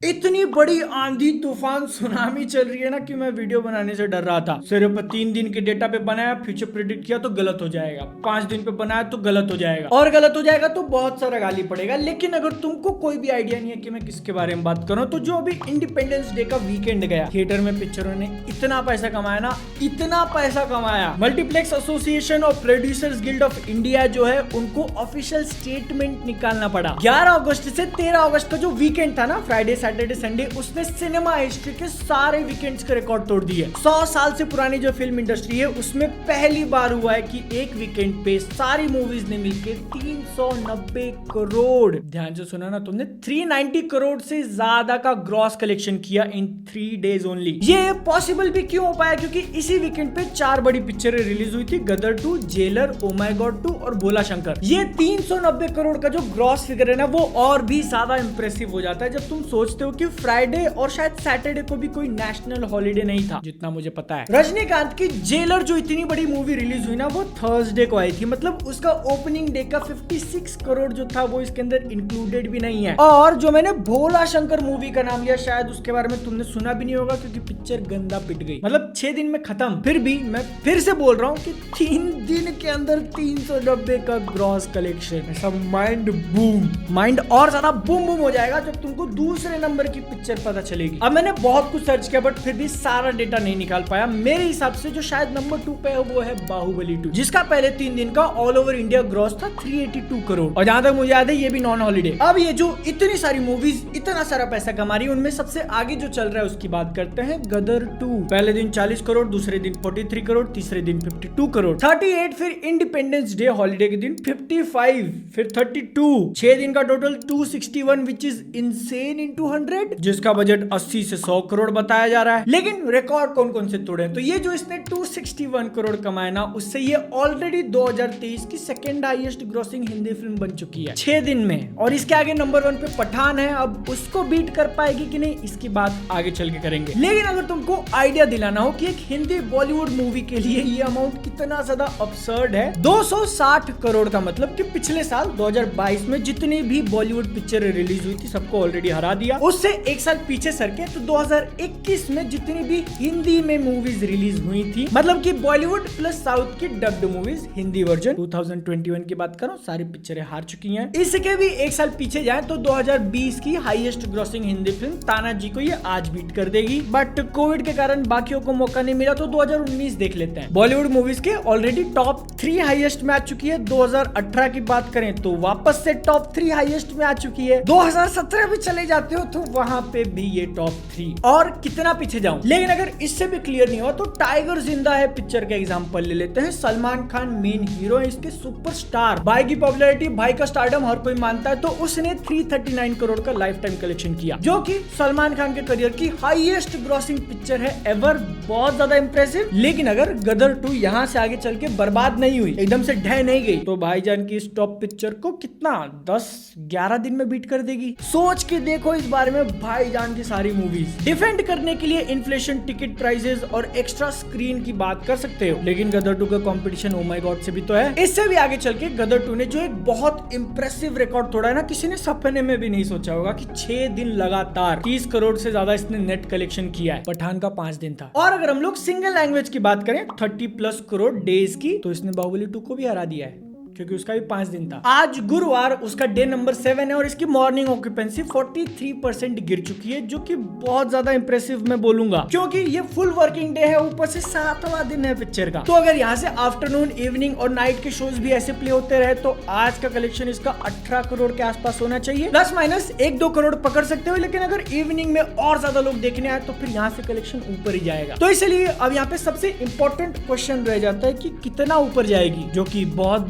इतनी बड़ी आंधी तूफान सुनामी चल रही है ना कि मैं वीडियो बनाने से डर रहा था। सिर्फ 3 दिन के डेटा पे बनाया, फ्यूचर प्रेडिक्ट किया तो गलत हो जाएगा, 5 दिन पे बनाया तो गलत हो जाएगा, और गलत हो जाएगा तो बहुत सारा गाली पड़ेगा। लेकिन अगर तुमको कोई भी आइडिया नहीं है कि मैं किसके बारे में बात करूं, तो जो अभी इंडिपेंडेंस डे का वीकेंड गया, थिएटर में पिक्चरों ने इतना पैसा कमाया ना, इतना पैसा कमाया। Multiplex association of producers guild of India जो है, उनको ऑफिशियल स्टेटमेंट निकालना पड़ा। 11 अगस्त से 13 अगस्त का जो वीकेंड था ना, फ्राइडे सैटरडे संडे, उसने सिनेमा हिस्ट्री के सारे वीकेंड्स के रिकॉर्ड तोड़ दिए। 100 साल से पुरानी जो फिल्म इंडस्ट्री है, उसमें पहली बार हुआ है कि एक वीकेंड पे सारी मूवीज ने मिलकर 390 करोड़, ध्यान से सुना ना तुमने, 390 करोड़ से ज्यादा का ग्रॉस कलेक्शन किया इन 3 डेज ओनली। ये पॉसिबल भी क्यों हो पाया? क्योंकि इसी वीकेंड पे 4 बड़ी पिक्चरें रिलीज हुई थी, गदर 2, जेलर, ओ माय गॉड 2 और भोला शंकर। ये 390 करोड़ का जो ग्रॉस फिगर है ना, वो और भी ज्यादा इंप्रेसिव हो जाता है जब तुम सोचते हो कि फ्राइडे और शायद सैटरडे को भी कोई नेशनल हॉलिडे नहीं था, जितना मुझे पता है। रजनीकांत की जेलर जो इतनी बड़ी मूवी रिलीज हुई ना, वो थर्सडे को आई थी। मतलब उसका ओपनिंग डे का 56 करोड़ जो था, वो इसके अंदर इंक्लूडेड भी नहीं है। और जो मैंने भोला शंकर मूवी का नाम लिया, शायद उसके बारे में तुमने सुना भी नहीं होगा, क्योंकि पिक्चर गंदा पिट गई। मतलब 6 दिन में खत्म। फिर भी मैं फिर से बोल रहा हूँ कि 3 दिन के अंदर 390 का ग्रॉस कलेक्शन, ऐसा माइंड बूम, माइंड और ज्यादा बूम बूम हो जाएगा जब तुमको दूसरे नंबर की पिक्चर पता चलेगी। अब मैंने बहुत कुछ सर्च किया, बट फिर भी सारा डेटा नहीं निकाल पाया। मेरे हिसाब से जो शायद नंबर 2 पे है, वो है बाहुबली 2, जिसका पहले 3 दिन का ऑल ओवर इंडिया ग्रॉस था 382 करोड़। और जहां तक मुझे याद है, ये भी नॉन हॉलिडे। अब ये जो इतनी सारी मूवीज इतना सारा पैसा कमा रही है, उनमें सबसे आगे जो चल रहा है उसकी बात करते हैं। गदर 2 पहले दिन 40 करोड़, दूसरे दिन 43 करोड़, तीसरे दिन 52 करोड़, 38 फिर इंडिपेंडेंस डे हॉलिडे के दिन 55, फिर 32, 6 दिन का टोटल 261, विच इज इनसेन इन 200, जिसका बजट 80 से 100 करोड़ बताया जा रहा है। लेकिन रिकॉर्ड कौन कौन से तोड़े हैं? तो ये जो इसने 261 करोड़ कमाए ना, उससे ये ऑलरेडी 2023 की second highest grossing Hindi film बन चुकी है 6 दिन में। और इसके आगे नंबर 1 पे पठान है। अब उसको बीट कर पाएगी कि नहीं, इसकी बात आगे चल के करेंगे। लेकिन अगर तुमको आइडिया दिलाना हो कि एक हिंदी बॉलीवुड मूवी के लिए ये अमाउंट कितना ज्यादा अब्सर्ड है, 260 करोड़ का मतलब कि पिछले साल 2022 में जितनी भी बॉलीवुड पिक्चर रिलीज हुई थी, सबको ऑलरेडी हरा दिया। उससे एक साल पीछे सरके तो 2021 में जितनी भी हिंदी में मूवीज रिलीज हुई थी, मतलब कि बॉलीवुड प्लस साउथ की डब्ड मूवीज, हिंदी वर्जन 2021 की बात करो, सारी पिक्चरें हार चुकी हैं। इसके भी एक साल पीछे जाए तो 2020 की highest grossing Hindi film Tanaji को ये आज बीट कर देगी। बट कोविड के कारण बाकियों को मौका नहीं मिला, तो 2019 देख लेते हैं। बॉलीवुड मूवीज के ऑलरेडी टॉप 3 हाईएस्ट में आ चुकी है। 2018 की बात करें तो वापस से टॉप 3 हाईएस्ट में आ चुकी है। 2017 भी चले जाते हो तो वहां पे भी ये टॉप 3, और कितना पीछे जाऊं। लेकिन अगर इससे भी क्लियर नहीं हुआ तो टाइगर जिंदा है पिक्चर का एग्जांपल ले लेते हैं। सलमान खान मेन हीरो है, इसके सुपरस्टार। भाई की पॉपुलैरिटी, भाई का स्टारडम हर कोई मानता है, तो उसने 339 करोड़ का लाइफ टाइम कलेक्शन किया, जो कि सलमान खान के करियर की हाईएस्ट ग्रॉसिंग पिक्चर है एवर। बहुत ज्यादा इंप्रेसिव। लेकिन अगर गदर 2 यहाँ से आगे चल के बर्बाद नहीं हुई, एकदम से ढह नहीं गई, तो भाईजान की इस टॉप पिक्चर को कितना 10-11 दिन में बीट कर देगी। सोच के देखो इस बारे में। भाईजान की सारी मूवीज डिफेंड करने के लिए इन्फ्लेशन, टिकट प्राइसेस और एक्स्ट्रा स्क्रीन की बात कर सकते हो, लेकिन गदर 2 का कंपटीशन ओ माय गॉड से भी तो है। इससे भी आगे चल के गदर 2 ने जो एक बहुत इंप्रेसिव रिकॉर्ड तोड़ा है ना, किसी ने सपने में भी नहीं सोचा होगा कि 6 दिन लगातार 30 करोड़ से ज्यादा इसने नेट कलेक्शन किया है। पठान का 5 दिन था। और अगर हम लोग सिंगल लैंग्वेज की बात करें 30+ करोड़ डेज की, तो इसने बाहुबली 2 को भी हरा दिया है, क्योंकि उसका भी 5 दिन था। आज गुरुवार उसका डे नंबर 7 है, और इसकी मॉर्निंग ऑक्यूपेंसी 43% गिर चुकी है, जो कि बहुत ज्यादा इंप्रेसिव मैं बोलूंगा, क्योंकि ये फुल वर्किंग डे है, ऊपर से 7वां दिन है पिक्चर का। तो अगर यहाँ से आफ्टरनून, इवनिंग और नाइट के शोज भी ऐसे प्ले होते रहे, तो आज का कलेक्शन इसका 18 करोड़ के आसपास होना चाहिए। प्लस माइनस 1-2 करोड़ पकड़ सकते हो। लेकिन अगर इवनिंग में और ज्यादा लोग देखने आए, तो फिर यहाँ से कलेक्शन ऊपर ही जाएगा। तो इसलिए अब यहाँ पे सबसे इंपॉर्टेंट क्वेश्चन रह जाता है कि कितना ऊपर जाएगी, जो कि बहुत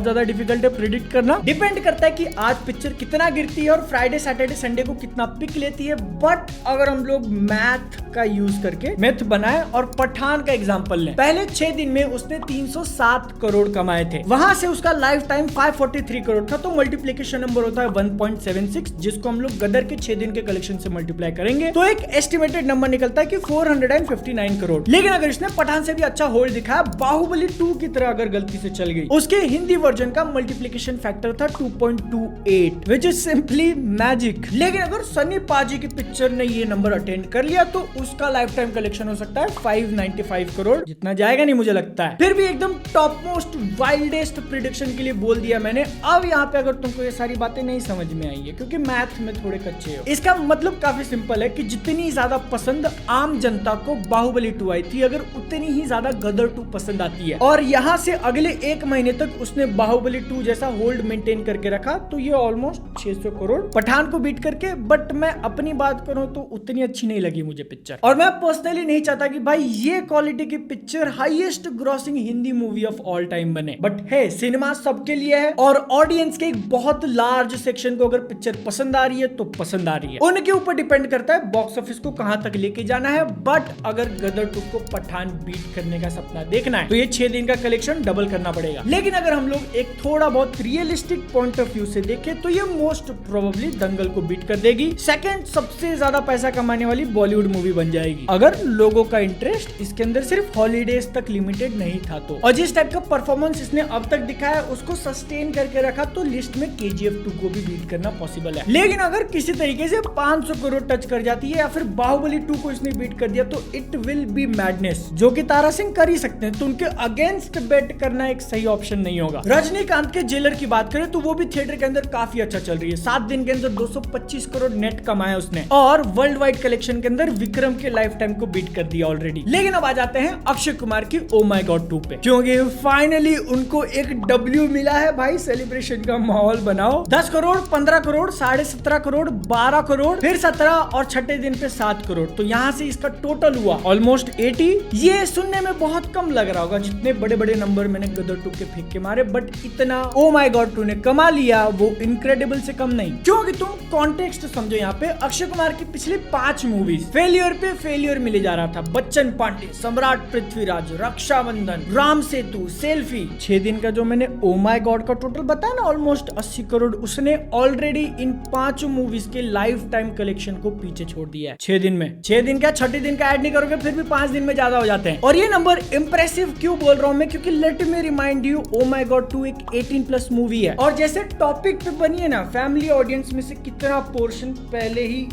ज्यादा डिफिकल्ट है प्रिडिक्ट करना। डिपेंड करता है कि आज पिक्चर कितना गिरती है और फ्राइडे सैटरडे संडे को कितना पिक लेती है। बट अगर हम लोग मैथ का यूज करके मैथ बनाए और पठान का एग्जांपल लें, पहले 6 दिन में उसने 307 करोड़ कमाए थे, वहां से उसका लाइफ टाइम 543 करोड़ था, तो मल्टीप्लीकेशन नंबर होता है 1.76, जिसको हम लोग गदर के 6 दिन के कलेक्शन से मल्टीप्लाई करेंगे तो एक एस्टिमेटेड नंबर निकलता है कि 459 करोड़। लेकिन अगर इसने पठान से भी अच्छा होल्ड दिखाया, बाहुबली 2 की तरह अगर गलती से चल गई, उसके इसके हिंदी वर्जन का मल्टीप्लिकेशन फैक्टर था 2.28 विच इज सिंपली मैजिक। लेकिन अगर सनी पाजी की पिक्चर ने ये नंबर अटेंड कर लिया तो उसका लाइफ टाइम कलेक्शन हो सकता है 595 करोड़, जितना जाएगा नहीं मुझे लगता है। फिर भी एकदम टॉप मोस्ट वाइल्डेस्ट प्रिडिक्शन के लिए बोल दिया मैंने। अब यहाँ पे अगर तुमको ये सारी बातें नहीं समझ में आई है क्योंकि मैथ में थोड़े कच्चे हो, इसका मतलब काफी सिंपल है कि जितनी ज्यादा पसंद आम जनता को बाहुबली 2 आई थी, अगर उतनी ही ज्यादा गदर 2 पसंद आती है और यहाँ से अगले एक महीने तक उसने बाहुबली 2 जैसा होल्ड मेंटेन करके रखा तो ये ऑलमोस्ट 600 करोड़ पठान को बीट करके। बट मैं अपनी बात करूं तो उतनी अच्छी नहीं लगी मुझे पिक्चर, और मैं पर्सनली नहीं चाहता कि भाई ये क्वालिटी की picture highest grossing Hindi movie of all time बने। बट है, सिनेमा सबके लिए है और ऑडियंस के एक बहुत लार्ज सेक्शन को अगर पिक्चर पसंद आ रही है तो पसंद आ रही है। उनके ऊपर डिपेंड करता है बॉक्स ऑफिस को कहां तक लेके जाना है। बट अगर गदर 2 को पठान बीट करने का सपना देखना है तो ये 6 दिन का कलेक्शन डबल करना पड़ेगा। लेकिन अगर हम लोग एक थोड़ा बहुत रियलिस्टिक पॉइंट ऑफ व्यू से देखें तो ये मोस्ट प्रोबेबली दंगल को बीट कर देगी। सेकंड सबसे ज्यादा पैसा कमाने वाली बॉलीवुड मूवी बन जाएगी अगर लोगों का इंटरेस्ट इसके अंदर सिर्फ हॉलीडेज तक लिमिटेड नहीं था तो। और जिस टाइप का परफॉर्मेंस इसने अब तक दिखाया उसको सस्टेन करके रखा तो लिस्ट में KGF 2 को भी बीट करना पॉसिबल है। लेकिन अगर किसी तरीके से 500 करोड़ टच कर जाती है या फिर बाहुबली 2 को इसने बीट कर दिया तो इट विल बी मैडनेस, जो कि तारा सिंह कर ही सकते हैं। तो उनके अगेंस्ट बेट करना एक सही ऑप्शन नहीं होगा। रजनीकांत के जेलर की बात करें तो वो भी थिएटर के अंदर काफी अच्छा चल रही है। 7 दिन के अंदर 225 करोड़ नेट कमाया उसने और वर्ल्ड वाइड कलेक्शन के अंदर विक्रम के लाइफ टाइम को बीट कर दिया ऑलरेडी। लेकिन अब आ जाते हैं अक्षय कुमार की ओ माय गॉड 2 पे, क्योंकि फाइनली उनको एक W मिला है भाई। सेलिब्रेशन का माहौल बनाओ। 10 करोड़, 15 करोड़, 17.5 करोड़, 12 करोड़, फिर 17 और छठे दिन पे 7 करोड़। तो यहाँ से इसका टोटल हुआ ऑलमोस्ट 80। ये सुनने में बहुत कम लग रहा होगा जितने बड़े बड़े नंबर मैंने गदर 2 के फेंक के मारे, बट इतना ओ माय गॉड 2 ने कमा लिया वो इनक्रेडिबल से कम नहीं। क्योंकि तुम कॉन्टेक्स्ट समझो, यहाँ पे अक्षय कुमार की पिछली 5 मूवीज फेलियर पे फेलियर मिले जा रहा था। बच्चन पांडे, सम्राट पृथ्वीराज, रक्षाबंधन, राम सेतु, सेल्फी। 6 दिन का जो मैंने ओ माय गॉड का टोटल बताया ना ऑलमोस्ट 80 करोड़, उसने ऑलरेडी इन 5 मूवीज के लाइफ टाइम कलेक्शन को पीछे छोड़ दिया है 6 दिन में। 6 दिन का, छठे दिन का ऐड नहीं करोगे फिर भी 5 दिन में ज्यादा हो जाते हैं। और ये नंबर इंप्रेसिव क्यों बोल रहा हूं मैं, क्योंकि let me remind you oh my God 2 एक 18+ मूवी है और जैसे टॉपिक पे बनी है ना, फैमिली ऑडियंस में से कितना पोर्शन पहले ही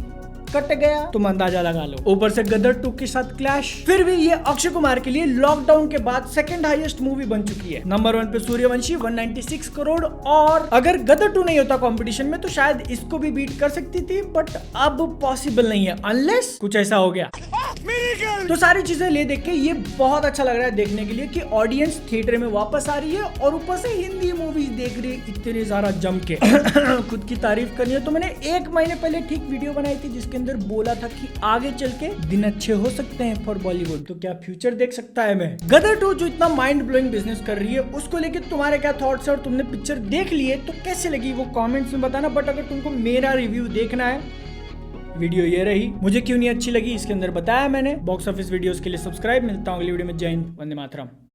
कट गया तुम अंदाजा लगा लो। ऊपर से गदर 2 के साथ क्लैश। फिर भी ये अक्षय कुमार के लिए लॉकडाउन के बाद सेकंड हाईएस्ट मूवी बन चुकी है। नंबर 1 पे सूर्यवंशी 196 करोड़, और अगर गदर 2 नहीं होता कंपटीशन में तो शायद इसको भी बीट कर सकती थी, बट अब पॉसिबल नहीं है अनलेस कुछ ऐसा हो गया। तो सारी चीजें ले देख के ये बहुत अच्छा लग रहा है देखने के लिए कि ऑडियंस थिएटर में वापस आ रही है और ऊपर से हिंदी मूवीज देख रही है इतने सारा जम के। खुद की तारीफ करनी है तो मैंने 1 महीने पहले ठीक वीडियो बनाई थी जिसके अंदर बोला था कि आगे चल के दिन अच्छे हो सकते हैं फॉर बॉलीवुड। तो क्या फ्यूचर देख सकता है मैं। गदर 2 जो इतना माइंड ब्लोइंग बिजनेस कर रही है उसको लेके तुम्हारे क्या थॉट्स है और तुमने पिक्चर देख ली है तो कैसे लगी वो कमेंट्स में बताना। बट अगर तुमको मेरा रिव्यू देखना है, वीडियो ये रही। मुझे क्यों नहीं अच्छी लगी इसके अंदर बताया मैंने। बॉक्स ऑफिस वीडियोस के लिए सब्सक्राइब। मिलता हूं अगली वीडियो में। जय हिंद, वंदे मातरम।